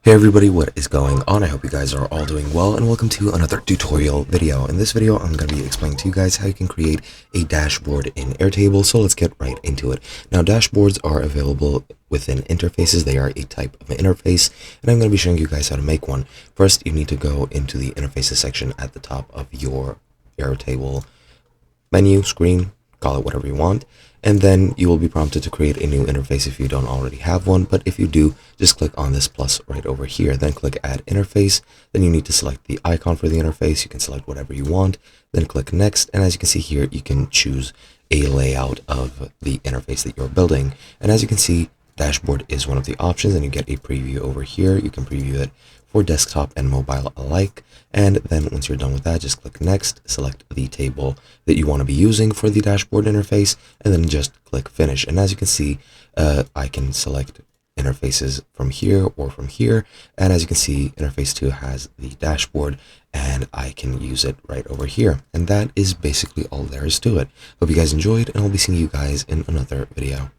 Hey everybody, what is going on? I hope you guys are all doing well, and welcome to another tutorial video. In this video, I'm going to be explaining to you guys how you can create a dashboard in Airtable, so let's get right into it. Now, dashboards are available within interfaces. They are a type of interface, and I'm going to be showing you guys how to make one. First, you need to go into the interfaces section at the top of your Airtable menu, screen, call it whatever you want, and then you will be prompted to create a new interface if you don't already have one. But if you do, just click on this plus right over here, then click add interface. Then you need to select the icon for the interface. You can select whatever you want, then click next, and as you can see here, you can choose a layout of the interface that you're building. And as you can see, dashboard is one of the options, and you get a preview over here. You can preview it for desktop and mobile alike, and then once you're done with that, just click next, select the table that you want to be using for the dashboard interface, and then just click finish. And as you can see, I can select interfaces from here or from here, and as you can see, interface 2 has the dashboard, and I can use it right over here. And that is basically all there is to it. Hope you guys enjoyed, and I'll be seeing you guys in another video.